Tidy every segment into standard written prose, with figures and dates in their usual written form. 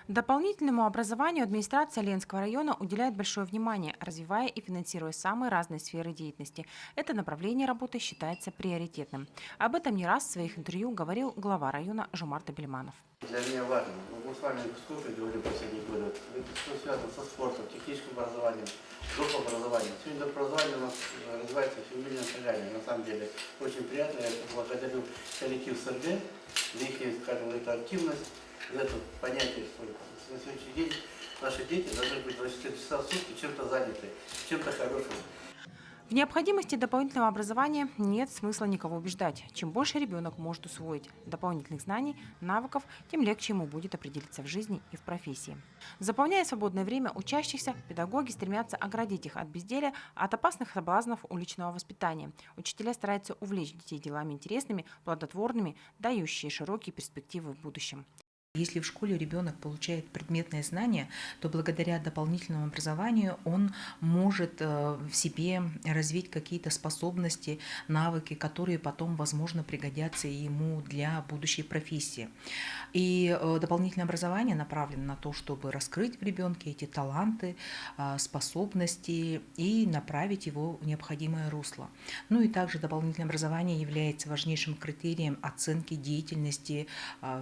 Дополнительному образованию администрация Ленского района уделяет большое внимание, развивая и финансируя самые разные сферы деятельности. Это направление работы считается приоритетным. Об этом не раз в своих интервью говорил глава района Жумарт Абельманов. Для меня важно, мы с вами сколько говорим последние годы, это все связано со спортом, техническим образованием, образованием. Сегодня образование у нас развивается в семимильном шагании. На самом деле очень приятно, я благодарю коллектив СРГ за их, скажем, эту активность, за это понятие, что на сегодняшний день наши дети должны быть 24 часа в сутки чем-то заняты, чем-то хорошим. В необходимости дополнительного образования нет смысла никого убеждать. Чем больше ребенок может усвоить дополнительных знаний, навыков, тем легче ему будет определиться в жизни и в профессии. Заполняя свободное время учащихся, педагоги стремятся оградить их от безделия, от опасных соблазнов уличного воспитания. Учителя стараются увлечь детей делами интересными, плодотворными, дающие широкие перспективы в будущем. Если в школе ребенок получает предметные знания, то благодаря дополнительному образованию он может в себе развить какие-то способности, навыки, которые потом, возможно, пригодятся ему для будущей профессии. И дополнительное образование направлено на то, чтобы раскрыть в ребенке эти таланты, способности и направить его в необходимое русло. Ну и также дополнительное образование является важнейшим критерием оценки деятельности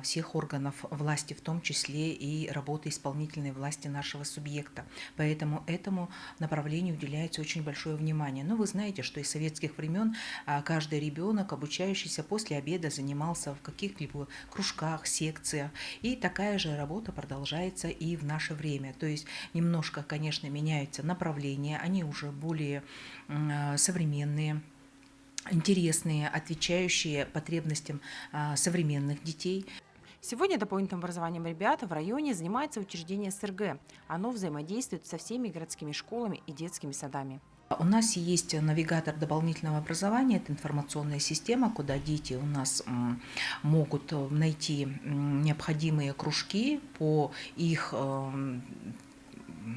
всех органов власти, в том числе и работы исполнительной власти нашего субъекта. Поэтому этому направлению уделяется очень большое внимание. Но вы знаете, что из советских времен каждый ребенок, обучающийся после обеда, занимался в каких-либо кружках, секциях. И такая же работа продолжается и в наше время. То есть немножко, конечно, меняются направления, они уже более современные, интересные, отвечающие потребностям современных детей. Сегодня дополнительным образованием ребят в районе занимается учреждение СРГ. Оно взаимодействует со всеми городскими школами и детскими садами. У нас есть навигатор дополнительного образования, это информационная система, куда дети у нас могут найти необходимые кружки по их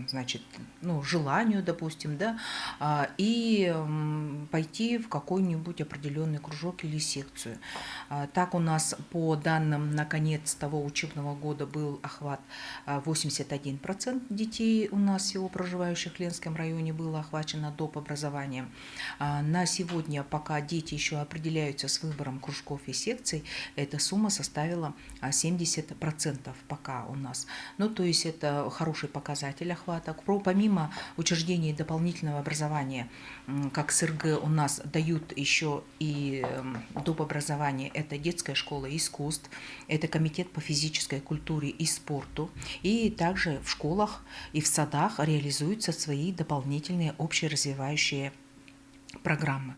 значит, желанию, допустим, да, и пойти в какой-нибудь определенный кружок или секцию. Так у нас по данным на конец того учебного года был охват 81% детей у нас всего проживающих в Ленском районе было охвачено доп. Образованием. На сегодня, пока дети еще определяются с выбором кружков и секций, эта сумма составила 70% пока у нас. Ну, то есть это хороший показатель охвата. Помимо учреждений дополнительного образования, как СРГ, у нас дают еще и доп. Образование. Это детская школа искусств, это комитет по физической культуре и спорту. И также в школах и в садах реализуются свои дополнительные общеразвивающие программы.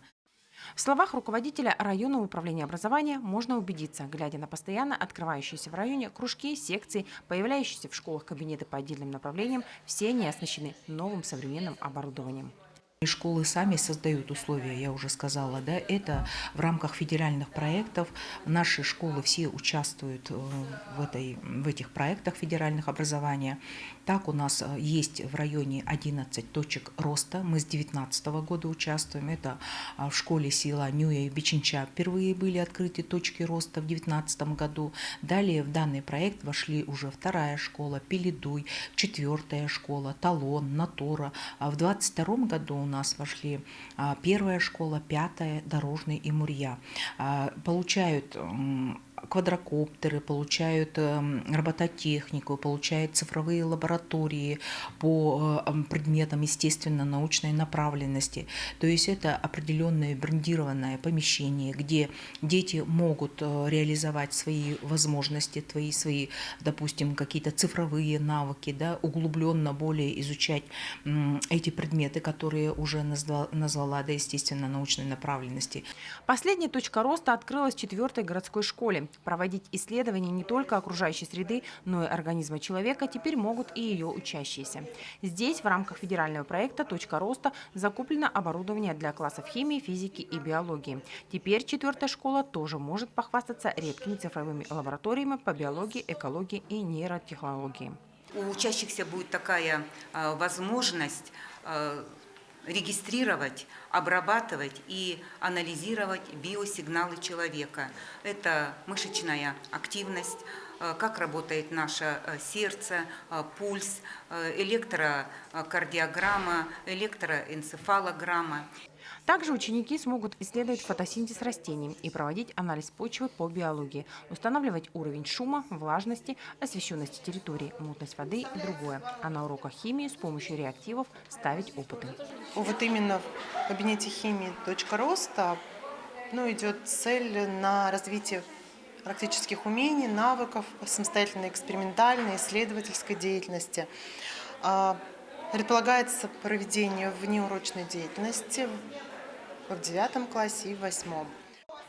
В словах руководителя районного управления образования можно убедиться, глядя на постоянно открывающиеся в районе кружки, секции, появляющиеся в школах кабинеты по отдельным направлениям, все они оснащены новым современным оборудованием. И школы сами создают условия, я уже сказала, да, это в рамках федеральных проектов. Наши школы все участвуют в этих проектах федеральных образования. Так у нас есть в районе 11 точек роста. Мы с 2019 года участвуем. Это в школе села Нюя и Бичинча впервые были открыты точки роста в 2019 году. Далее в данный проект вошли уже вторая школа, Пеледуй, 4-я школа, Талон, Натура. В 2022 году у нас вошли 1-я школа, 5-я, Дорожный и Мурья. Получают квадрокоптеры, получают робототехнику, получают цифровые лаборатории по предметам естественно-научной направленности. То есть это определенное брендированное помещение, где дети могут реализовать свои возможности, свои, допустим, какие-то цифровые навыки, да, углубленно более изучать эти предметы, которые уже назвала, да, естественно-научной направленности. Последняя точка роста открылась в 4-й городской школе. Проводить исследования не только окружающей среды, но и организма человека теперь могут и ее учащиеся. Здесь в рамках федерального проекта «Точка роста» закуплено оборудование для классов химии, физики и биологии. Теперь 4-я школа тоже может похвастаться редкими цифровыми лабораториями по биологии, экологии и нейротехнологии. У учащихся будет такая возможность регистрировать, обрабатывать и анализировать биосигналы человека. Это мышечная активность, как работает наше сердце, пульс, электрокардиограмма, электроэнцефалограмма. Также ученики смогут исследовать фотосинтез растений и проводить анализ почвы по биологии, устанавливать уровень шума, влажности, освещенности территории, мутность воды и другое. А на уроках химии с помощью реактивов ставить опыты. Вот именно в кабинете химии «Точка роста» идет цель на развитие практических умений, навыков, самостоятельной экспериментальной, исследовательской деятельности. Предполагается проведение внеурочной деятельности в 9 классе и в 8.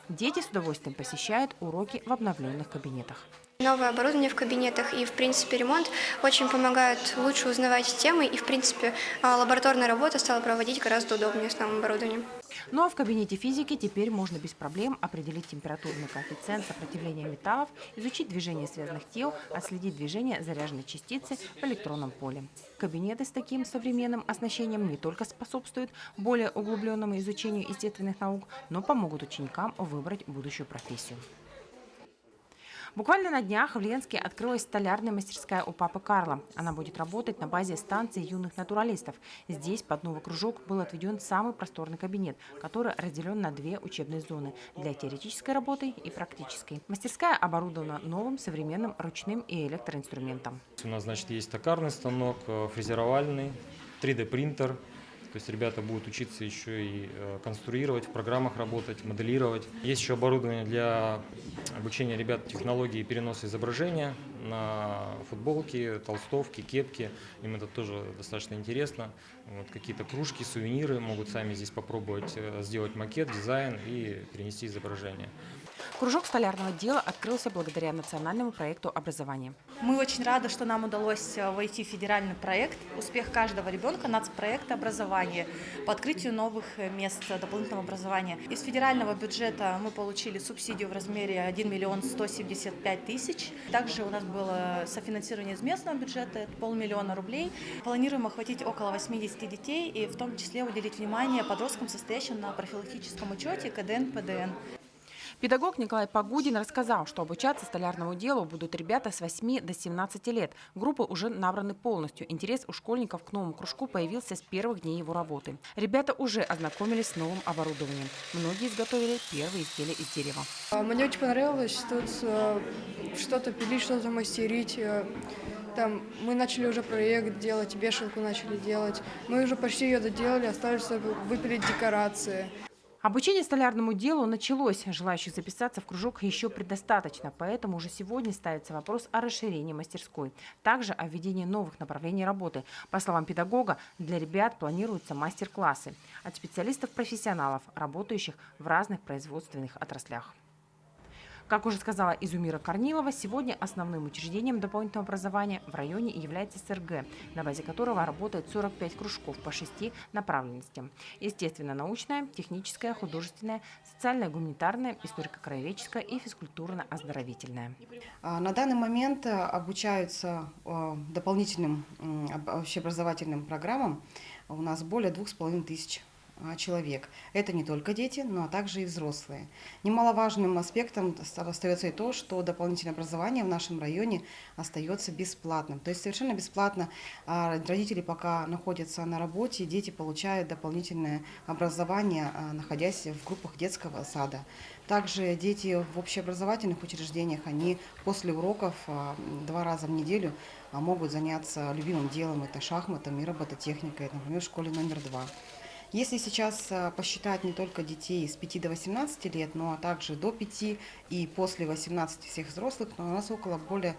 Дети с удовольствием посещают уроки в обновленных кабинетах. Новое оборудование в кабинетах и, в принципе, ремонт очень помогают лучше узнавать темы. И, в принципе, лабораторная работа стала проводить гораздо удобнее с новым оборудованием. Ну а в кабинете физики теперь можно без проблем определить температурный коэффициент сопротивления металлов, изучить движение связанных тел, отследить движение заряженной частицы в электронном поле. Кабинеты с таким современным оснащением не только способствуют более углубленному изучению естественных наук, но помогут ученикам выбрать будущую профессию. Буквально на днях в Ленске открылась столярная мастерская у папы Карла. Она будет работать на базе станции юных натуралистов. Здесь под новый кружок был отведен самый просторный кабинет, который разделен на 2 учебные зоны для теоретической работы и практической. Мастерская оборудована новым современным ручным и электроинструментом. У нас, есть токарный станок, фрезеровальный, 3D-принтер. То есть ребята будут учиться еще и конструировать, в программах работать, моделировать. Есть еще оборудование для обучения ребят технологии переноса изображения на футболки, толстовки, кепки. Им это тоже достаточно интересно. Какие-то кружки, сувениры могут сами здесь попробовать сделать макет, дизайн и перенести изображение. Кружок столярного дела открылся благодаря национальному проекту образования. Мы очень рады, что нам удалось войти в федеральный проект «Успех каждого ребенка» нацпроекта образования по открытию новых мест дополнительного образования. Из федерального бюджета мы получили субсидию в размере 1 миллион 175 тысяч. Также у нас было софинансирование из местного бюджета, это 500 000 рублей. Планируем охватить около 80 детей и в том числе уделить внимание подросткам, состоящим на профилактическом учете КДН, ПДН. Педагог Николай Погудин рассказал, что обучаться столярному делу будут ребята с 8 до 17 лет. Группы уже набраны полностью. Интерес у школьников к новому кружку появился с первых дней его работы. Ребята уже ознакомились с новым оборудованием. Многие изготовили первые изделия из дерева. Мне очень понравилось тут что-то пилить, что-то мастерить. Там мы начали уже проект делать, вешалку начали делать. Мы уже почти ее доделали, осталось выпилить декорации. Обучение столярному делу началось. Желающих записаться в кружок еще предостаточно, поэтому уже сегодня ставится вопрос о расширении мастерской. Также о введении новых направлений работы. По словам педагога, для ребят планируются мастер-классы от специалистов-профессионалов, работающих в разных производственных отраслях. Как уже сказала Изумира Корнилова, сегодня основным учреждением дополнительного образования в районе является СРГ, на базе которого работает 45 кружков по 6 направленностям. Естественно-научная, техническая, художественная, социально-гуманитарная, историко-краеведческая и физкультурно-оздоровительная. На данный момент обучаются дополнительным общеобразовательным программам у нас более 2500 человек. Это не только дети, но также и взрослые. Немаловажным аспектом остается и то, что дополнительное образование в нашем районе остается бесплатным. То есть совершенно бесплатно родители пока находятся на работе, дети получают дополнительное образование, находясь в группах детского сада. Также дети в общеобразовательных учреждениях, они после уроков 2 раза в неделю могут заняться любимым делом, это шахматами и робототехникой, например, в школе номер 2. Если сейчас посчитать не только детей с 5 до 18 лет, но также до 5 и после 18 всех взрослых, то у нас около более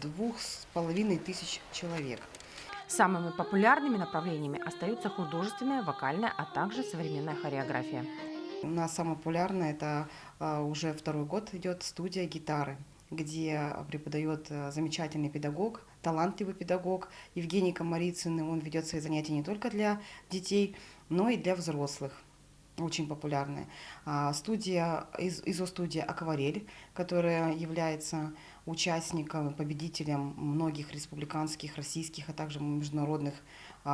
2500 человек. Самыми популярными направлениями остаются художественная, вокальная, а также современная хореография. У нас самое популярное, это уже 2-й год идет студия гитары, где преподает замечательный педагог, талантливый педагог Евгений Комарицын. Он ведет свои занятия не только для детей, но и для взрослых. Очень популярная. Изо-студия «Акварель», которая является участником, победителем многих республиканских, российских, а также международных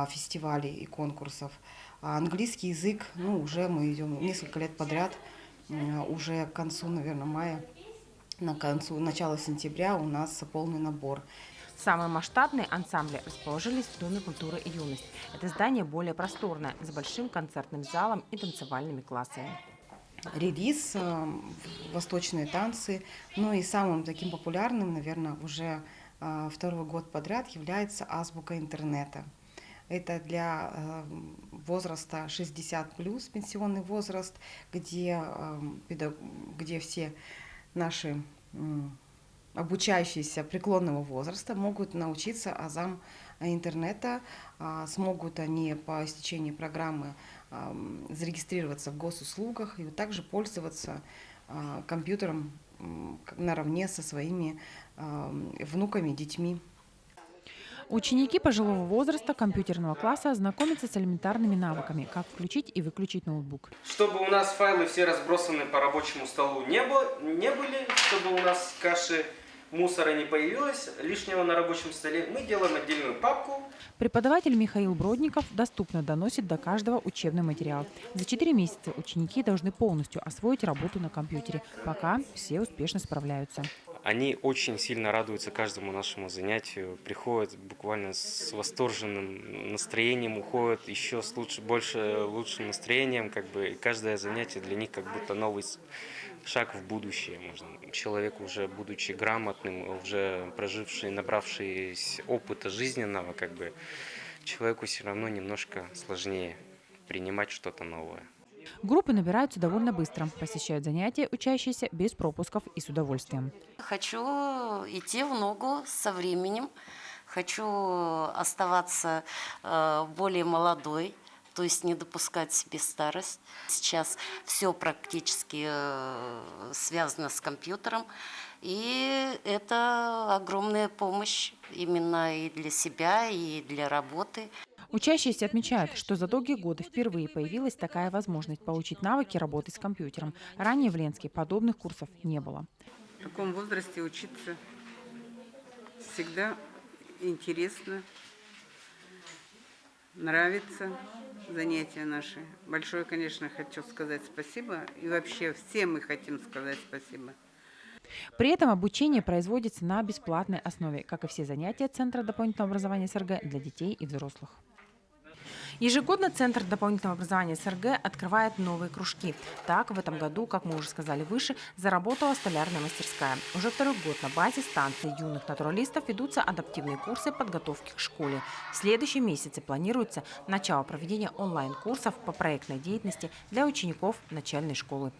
фестивалей и конкурсов. Английский язык, уже мы идем несколько лет подряд, уже к концу, наверное, мая начала сентября у нас полный набор. Самые масштабные ансамбли расположились в Доме культуры и юности. Это здание более просторное, с большим концертным залом и танцевальными классами. Релиз, восточные танцы. Ну и самым таким популярным, наверное, уже второй год подряд является азбука интернета. Это для возраста 60+, пенсионный возраст, где все наши обучающиеся преклонного возраста могут научиться азам интернета, смогут они по истечении программы зарегистрироваться в госуслугах и также пользоваться компьютером наравне со своими внуками, детьми. Ученики пожилого возраста компьютерного класса знакомятся с элементарными навыками, как включить и выключить ноутбук. Чтобы у нас файлы все разбросаны по рабочему столу не были, чтобы у нас каши, мусора не появилось лишнего на рабочем столе, мы делаем отдельную папку. Преподаватель Михаил Бродников доступно доносит до каждого учебный материал. За 4 месяца ученики должны полностью освоить работу на компьютере, пока все успешно справляются. Они очень сильно радуются каждому нашему занятию, приходят буквально с восторженным настроением, уходят еще с лучшим настроением. И каждое занятие для них как будто новый шаг в будущее. Человек, уже будучи грамотным, уже проживший, набравший опыта жизненного, человеку все равно немножко сложнее принимать что-то новое. Группы набираются довольно быстро, посещают занятия учащиеся без пропусков и с удовольствием. Хочу идти в ногу со временем, хочу оставаться более молодой, то есть не допускать себе старость. Сейчас все практически связано с компьютером, и это огромная помощь именно и для себя, и для работы. Учащиеся отмечают, что за долгие годы впервые появилась такая возможность получить навыки работы с компьютером. Ранее в Ленске подобных курсов не было. В таком возрасте учиться всегда интересно, нравится занятия наши. Большое, конечно, хочу сказать спасибо. И вообще все мы хотим сказать спасибо. При этом обучение производится на бесплатной основе, как и все занятия Центра дополнительного образования СРГ для детей и взрослых. Ежегодно Центр дополнительного образования СРГ открывает новые кружки. Так, в этом году, как мы уже сказали выше, заработала столярная мастерская. Уже второй год на базе станции юных натуралистов ведутся адаптивные курсы подготовки к школе. В следующем месяце планируется начало проведения онлайн-курсов по проектной деятельности для учеников начальной школы.